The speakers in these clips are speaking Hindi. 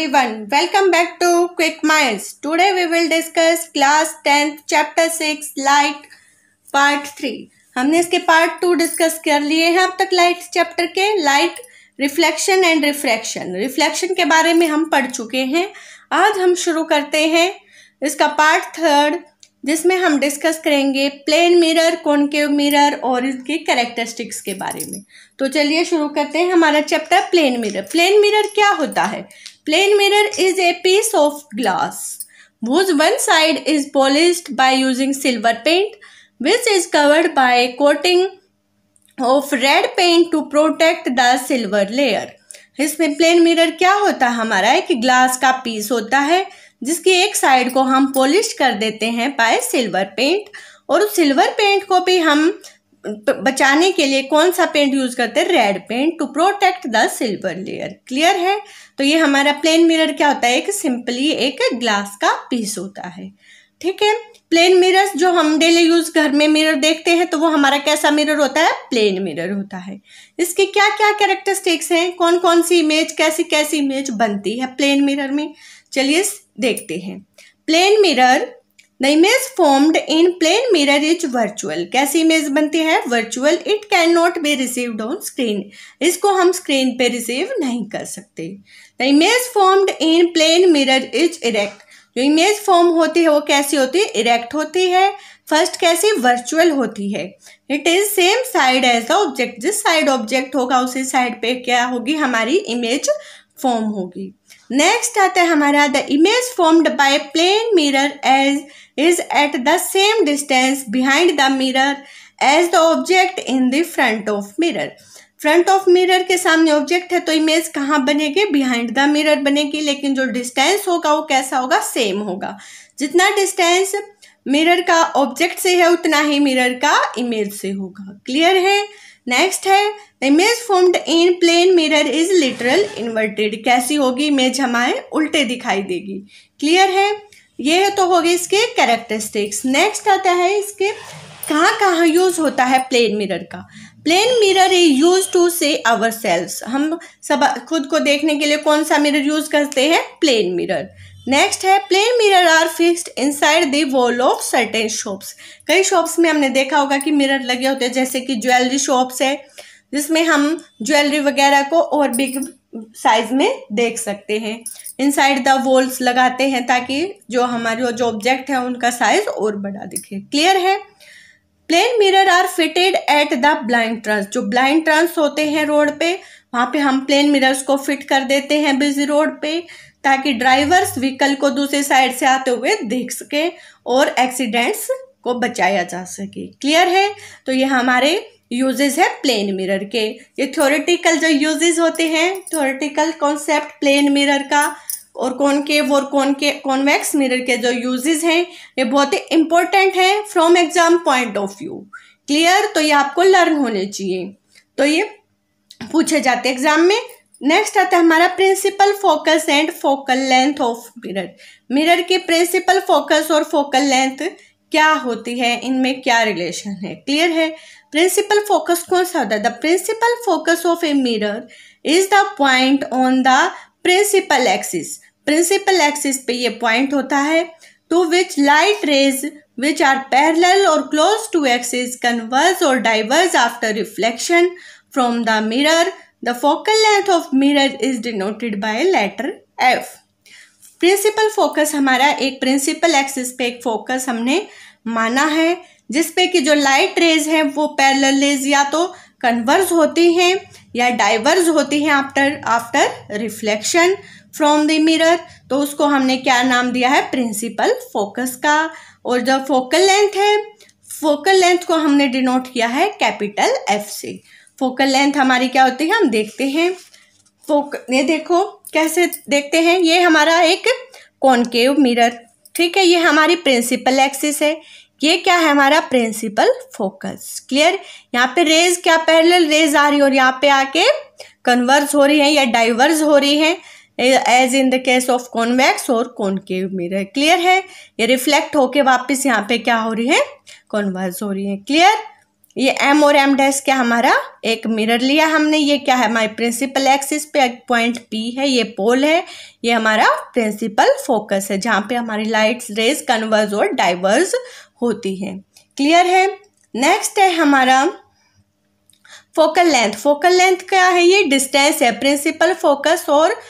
everyone, welcome back to Quick Minds. Today we will discuss class 10th chapter 6 light part 3. हमने इसके पार्ट 2 डिस्कस कर लिए हैं अब तक लाइट चैप्टर के. Light reflection and refraction. Reflection के बारे में हम पढ़ चुके हैं. आज हम शुरू करते हैं इसका पार्ट 3 जिसमें हम डिस्कस करेंगे प्लेन मिरर, कॉनकेव मिरर और इसके कैरेक्टरिस्टिक्स के बारे में. तो चलिए शुरू करते हैं हमारा chapter plane mirror. Plane mirror क्या होता है? Plane mirror is a piece of glass whose one side is polished by using silver paint which is covered by a coating of red paint to protect the silver layer. इसमें प्लेन मिरर क्या होता है हमारा? एक ग्लास का पीस होता है जिसकी एक साइड को हम पॉलिश कर देते हैं बाय सिल्वर पेंट, और उस सिल्वर पेंट को भी हम बचाने के लिए कौन सा पेंट यूज करते हैं? Red paint, to protect the silver layer. Clear है? तो ये हमारा प्लेन मिरर क्या होता है? एक सिंपली एक ग्लास का पीस होता है. ठीक है. प्लेन मिरर्स जो हम डेली यूज घर में मिरर देखते हैं तो वो हमारा कैसा मिरर होता है? प्लेन मिरर होता है. इसके क्या क्या कैरेक्टरिस्टिक्स हैं? कौन कौन सी इमेज, कैसी कैसी इमेज बनती है प्लेन मिरर में? चलिए देखते हैं. Plane mirror, the image formed in plane mirror is virtual. कैसी इमेज बनती है? Virtual. It can not be received on screen. इसको हम स्क्रीन पे रिसीव नहीं कर सकते. The image formed in plane mirror is erect. जो इमेज फॉर्म होती है वो कैसी होती है? इरेक्ट होती है. फर्स्ट कैसी? वर्चुअल होती है. It is same side as the object. जिस साइड ऑब्जेक्ट होगा उसी साइड पे क्या होगी? हमारी इमेज फॉर्म होगी. नेक्स्ट आता है हमारा the image formed by plane mirror as is at the same distance behind the mirror as the object in the front of mirror. Front of mirror के सामने ऑब्जेक्ट है तो इमेज कहाँ बनेगी? बिहाइंड द मिरर बनेगी. लेकिन जो डिस्टेंस होगा वो कैसा होगा? सेम होगा. जितना डिस्टेंस मिरर का ऑब्जेक्ट से है उतना ही मिरर का इमेज से होगा. क्लियर है? नेक्स्ट है the image formed in plane mirror is lateral inverted. कैसी होगी? इमेज हमारे उल्टे दिखाई देगी. क्लियर है? ये तो होगी इसके कैरेक्टरिस्टिक्स. नेक्स्ट आता है इसके कहाँ कहाँ यूज होता है प्लेन मिरर का. Plane mirror is use to see ourselves. हम सब खुद को देखने के लिए कौन सा मिरर यूज करते हैं? Plane mirror. नेक्स्ट है plane mirror are fixed inside the wall of certain shops. कई शॉप्स में हमने देखा होगा कि मिरर लगे होते हैं, जैसे कि ज्वेलरी शॉप्स है जिसमें हम ज्वेलरी वगैरह को और बिग साइज में देख सकते हैं. इनसाइड द वॉल्स लगाते हैं ताकि जो हमारे जो ऑब्जेक्ट है उनका साइज और बड़ा दिखे. क्लियर है? Plane mirror are fitted at the blind turns. जो ब्लाइंड ट्रंस होते हैं रोड पे, वहां पे हम प्लेन मिरर्स को फिट कर देते हैं बिजी रोड पे ताकि ड्राइवर्स व्हीकल को दूसरी साइड से आते हुए देख सके और एक्सीडेंट्स को बचाया जा सके. क्लियर है? तो ये हमारे यूजेस है प्लेन मिरर के. ये थ्योरेटिकल जो यूजेस होते हैं, थ्योरेटिकल कॉन्सेप्ट प्लेन मिरर का और कॉनकेव और कॉन्वेक्स मिरर के जो यूजेस हैं ये बहुत ही इंपॉर्टेंट है from exam point of view. Clear? तो ये आपको लर्न होने चाहिए. तो ये पूछे जाते हैं एग्जाम में. नेक्स्ट आता है हमारा principal focus and focal length of mirror. Mirror की प्रिंसिपल फोकस और फोकल लेंथ क्या होती है, इनमें क्या रिलेशन है? क्लियर है? प्रिंसिपल फोकस कौन सा होता है? The principal focus of a mirror is the point on the principal axis. Principal axis पे ये पॉइंट होता है to which light rays which are parallel or close to axis converge or diverge after reflection from the mirror. The focal length of mirror is denoted by letter F. Principal focus हमारा एक प्रिंसिपल एक्सिस पे एक फोकस हमने माना है जिसपे कि जो लाइट रेज हैं वो पैरेलल रेज या तो कन्वर्ज होती हैं या डाइवर्ज होती हैं after reflection from the mirror. तो उसको हमने क्या नाम दिया है? प्रिंसिपल फोकस का. और जो फोकल लेंथ है, फोकल लेंथ को हमने डिनोट किया है कैपिटल F से. फोकल लेंथ हमारी क्या होती है हम देखते हैं. ये देखो कैसे देखते हैं. ये हमारा एक कॉनकेव मिरर. ठीक है? ये हमारी प्रिंसिपल एक्सिस है. ये क्या है? हमारा प्रिंसिपल फोकस. क्लियर? यहाँ पे रेज क्या पैरेलल रेज आ रही है और यहाँ पे आके कन्वर्ज हो रही है या डाइवर्ज हो रही है as in the case of convex और कॉनकेव मिरर. क्लियर है? ये रिफ्लेक्ट होके वापस यहाँ पे क्या हो रही है? कन्वर्ज हो रही है. क्लियर? ये एम और एम डैश क्या हमारा एक मिरर लिया हमने, ये क्या है हमारी प्रिंसिपल एक्सिस पे एक पॉइंट पी है, ये पोल है, ये हमारा प्रिंसिपल फोकस है जहाँ पे हमारी लाइट रेज कन्वर्ज और डाइवर्ज होती हैं। क्लियर है। नेक्स्ट है हमारा फोकल लेंथ। फोकल लेंथ क्या है, ये डिस्टेंस है प्रिंसिपल फोकस और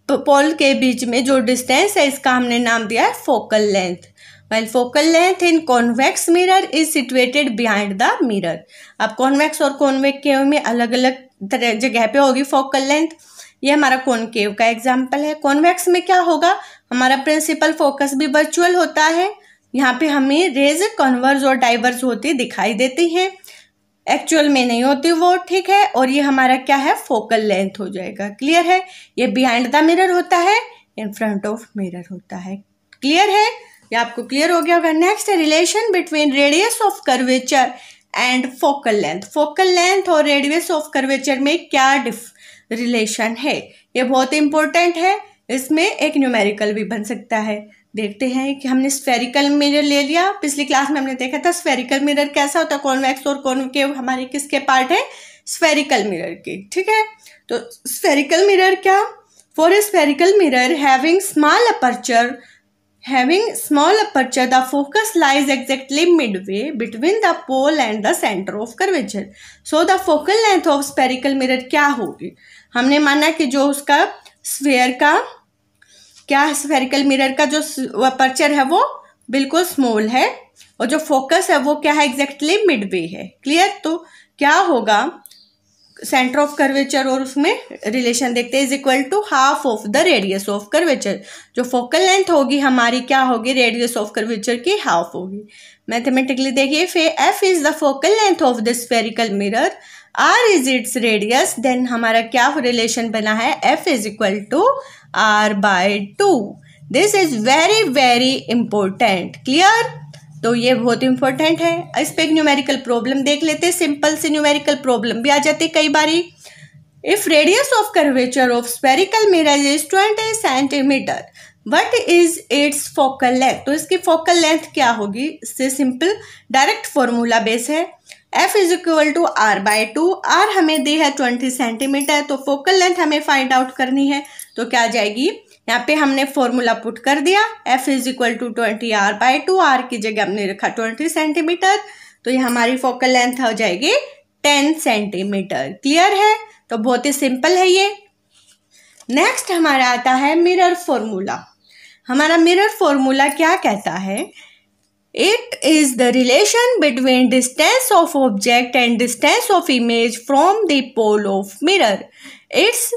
पोल के बीच में जो डिस्टेंस है इसका हमने नाम दिया है focal length. While focal length in convex mirror is situated behind the mirror। अब कॉन्वेक्स और कॉन्वेकेव में अलग अलग तरह जगह पे होगी फोकल लेंथ। ये हमारा कॉनकेव का एग्जांपल है। कॉन्वेक्स में क्या होगा, हमारा प्रिंसिपल फोकस भी वर्चुअल होता है, यहाँ पे हमें रेज कन्वर्ज और डाइवर्ज होती दिखाई देती हैं, एक्चुअल में नहीं होती वो, ठीक है। और ये हमारा क्या है फोकल लेंथ हो जाएगा। क्लियर है। ये बिहाइंड द मिरर होता है, इन फ्रंट ऑफ मिरर होता है। क्लियर है, ये आपको क्लियर हो गया होगा। नेक्स्ट है relation between radius of curvature and focal length. Focal length और रेडियस ऑफ कर्वेचर में क्या रिलेशन है, ये बहुत इंपॉर्टेंट है। इसमें एक न्यूमेरिकल भी बन सकता है। देखते हैं कि हमने स्फेरिकल मिरर ले लिया, पिछली क्लास में हमने देखा था स्फेरिकल मिरर कैसा होता है, कॉन्वेक्स और कॉनकेव हमारे किसके पार्ट है, स्फेरिकल मिरर के, ठीक है। तो स्फेरिकल मिरर क्या, for a spherical mirror having small aperture, the focus lies exactly midway between the pole and the center of curvature। So the focal length of spherical mirror क्या होगी, हमने माना कि जो उसका स्फेयर का क्या स्फेरिकल मिरर का जो अपर्चर है वो बिल्कुल स्मॉल है और जो फोकस है वो क्या है एग्जैक्टली मिडवे है। क्लियर। तो क्या होगा सेंटर ऑफ कर्वेचर और उसमें रिलेशन देखते हैं, is equal to half of the radius of curvature. जो फोकल लेंथ होगी हमारी क्या होगी, रेडियस ऑफ कर्वेचर की हाफ होगी। मैथमेटिकली देखिए, f is the focal length of the spherical mirror, R is its radius, then हमारा क्या रिलेशन बना है, f is equal to R by 2। This is very very important. Clear. तो ये बहुत इंपॉर्टेंट है। इस पे एक न्यूमेरिकल प्रॉब्लम देख लेते हैं, सिंपल सी न्यूमेरिकल प्रॉब्लम भी आ जाती है कई बारी। If radius of curvature of spherical mirror is 20 centimetre, what is its focal length. तो इसकी फोकल लेंथ क्या होगी, इससे सिंपल डायरेक्ट फॉर्मूला बेस है, f is equal to R by 2। R हमें दी है 20 सेंटीमीटर, तो फोकल लेंथ हमें फाइंड आउट करनी है। तो क्या आ जाएगी, यहाँ पे हमने फॉर्मूला पुट कर दिया, f is equal to 20 R by 2, R की जगह हमने रखा 20 सेंटीमीटर, तो ये हमारी फोकल लेंथ हो जाएगी 10 सेंटीमीटर। क्लियर है। तो बहुत ही सिंपल है ये। नेक्स्ट हमारा आता है मिरर फॉर्मूला। हमारा मिरर फॉर्मूला क्या कहता है, it is the relation between distance of object and distance of image from the pole of mirror, its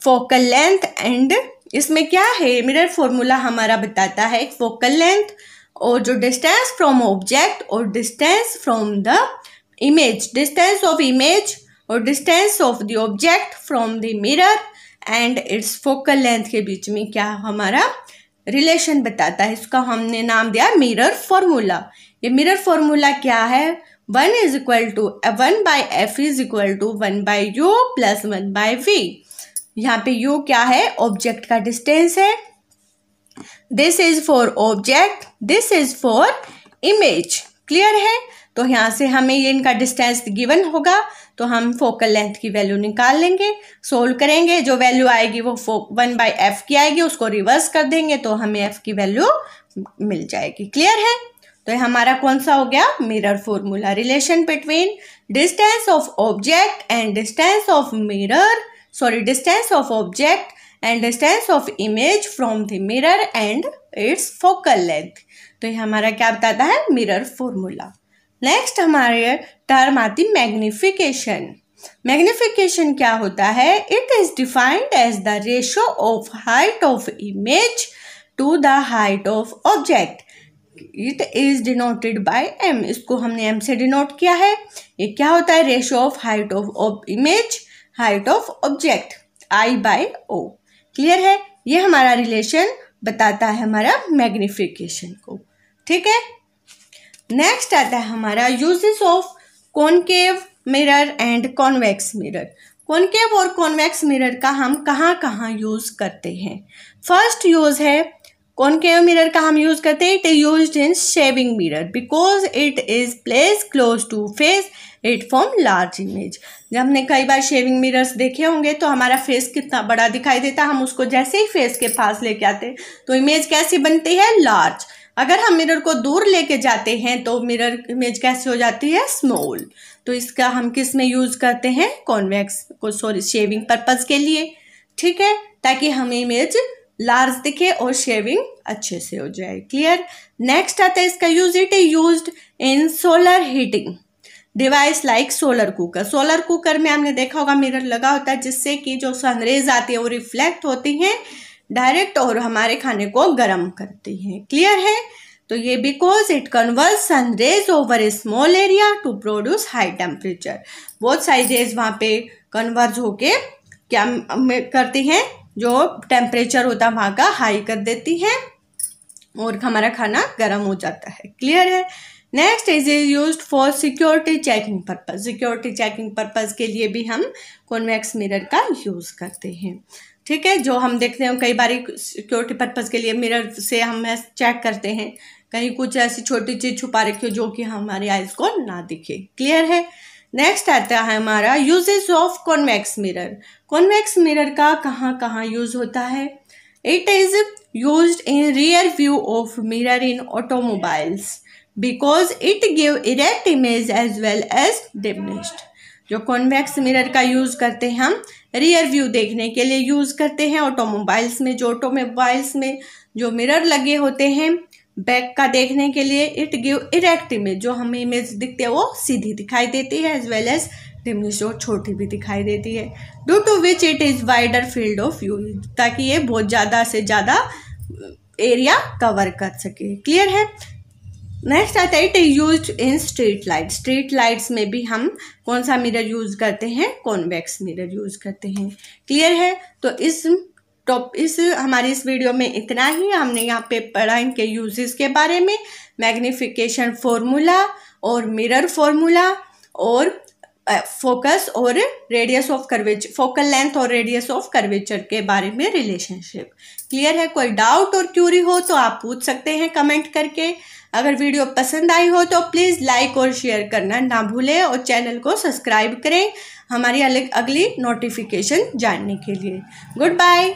focal length and, इसमें क्या है मिरर फॉर्मूला हमारा बताता है फोकल लेंथ और जो डिस्टेंस फ्रॉम ऑब्जेक्ट और distance from the image, distance of image और distance of the object from the mirror and its focal length के बीच में क्या हमारा रिलेशन बताता है। इसका हमने नाम दिया मिरर फॉर्मूला। ये मिरर फॉर्मूला क्या है, 1 is equal to 1 by f is equal to 1 by u plus 1 by v. यहाँ पे u क्या है, ऑब्जेक्ट का डिस्टेंस है, this is for object, this is for image. Clear है। तो यहाँ से हमें ये इनका डिस्टेंस गिवन होगा, तो हम फोकल लेंथ की वैल्यू निकाल लेंगे, सोल्व करेंगे, जो वैल्यू आएगी वो 1 बाय एफ की आएगी, उसको रिवर्स कर देंगे तो हमें एफ की वैल्यू मिल जाएगी। क्लियर है। तो ये हमारा कौन सा हो गया, mirror formula, relation between distance of object and distance of mirror, distance of object and distance of image from the mirror and its focal length। तो ये हमारा क्या बताता है, मिरर फॉर्मूला। नेक्स्ट हमारे टर्म आती मैग्निफिकेशन। मैग्निफिकेशन क्या होता है, it is defined as the ratio of height of image to the height of object, it is denoted by m। इसको हमने m से डिनोट किया है। ये क्या होता है, ratio of height of image, height of object, I by O। Clear है। ये हमारा रिलेशन बताता है हमारा मैग्निफिकेशन को। ठीक है। नेक्स्ट आता है हमारा uses of concave mirror and convex mirror. Concave और कॉन्वेक्स मिरर का हम कहाँ कहाँ यूज करते हैं। फर्स्ट यूज है कॉनकेव मिरर का हम यूज करते हैं, it is used in shaving mirror because it is place close to face, it form large image. जब हमने कई बार शेविंग मिरर्स देखे होंगे तो हमारा फेस कितना बड़ा दिखाई देता है, हम उसको जैसे ही फेस के पास लेके आते हैं तो इमेज कैसी बनती है, लार्ज। अगर हम मिरर को दूर लेके जाते हैं तो मिरर इमेज कैसे हो जाती है, स्मॉल। तो इसका हम किस में यूज करते हैं, कॉन्वेक्स को, सॉरी शेविंग पर्पज के लिए, ठीक है, ताकि हमें इमेज लार्ज दिखे और शेविंग अच्छे से हो जाए। क्लियर। नेक्स्ट आता है इसका use, it is used in solar heating device like solar cooker. Solar cooker में हमने देखा होगा मिरर लगा होता है जिससे कि जो सनरेज आती है वो रिफ्लेक्ट होती हैं डायरेक्ट और हमारे खाने को गर्म करती हैं। क्लियर है। तो ये because it convert sun rays over a small area to produce high temperature. बहुत सारी रेज वहाँ पे कन्वर्ज होके क्या करती हैं, जो टेम्परेचर होता है वहाँ का हाई कर देती हैं और हमारा खाना गर्म हो जाता है। क्लियर है। Next is used for security checking purpose. Security checking purpose के लिए भी हम कॉन्वेक्स मिरर का यूज करते हैं, ठीक है। जो हम देखते हैं कई बार सिक्योरिटी पर्पज के लिए मिरर से हम चेक करते हैं कहीं कुछ ऐसी छोटी चीज छुपा रखी हो जो कि हमारी आइज को ना दिखे। क्लियर है। नेक्स्ट आता है हमारा uses of convex mirror. Convex mirror का कहाँ कहाँ यूज होता है, it is used in rear view of mirror in automobiles because it give erect image as well as diminished. जो कॉन्वेक्स मिरर का यूज करते हैं हम रियर व्यू देखने के लिए यूज करते हैं ऑटोमोबाइल्स में। जो ऑटोमोबाइल्स में जो मिरर लगे होते हैं बैक का देखने के लिए, इट गिव इरेक्ट इमेज, जो हमें इमेज दिखती है वो सीधी दिखाई देती है एज वेल एज डिमिनिश्ड, और छोटी भी दिखाई देती है। Due to which it is wider field of view, ताकि ये बहुत ज़्यादा से ज़्यादा एरिया कवर कर सके। क्लियर है। नेक्स्ट आता है it is used in street light. Street lights में भी हम कौन सा मिरर यूज करते हैं, कॉन्वेक्स मिरर यूज करते हैं। क्लियर है। तो इस हमारी इस वीडियो में इतना ही। हमने यहाँ पे पढ़ा इनके यूजेस के बारे में, मैग्निफिकेशन फॉर्मूला और मिरर फॉर्मूला और फोकस और radius of curvature, focal length और रेडियस ऑफ कर्वेचर के बारे में रिलेशनशिप। क्लियर है। कोई डाउट और क्यूरी हो तो आप पूछ सकते हैं कमेंट करके। अगर वीडियो पसंद आई हो तो प्लीज़ लाइक और शेयर करना ना भूलें और चैनल को सब्सक्राइब करें हमारी अगली नोटिफिकेशन जानने के लिए। Good bye.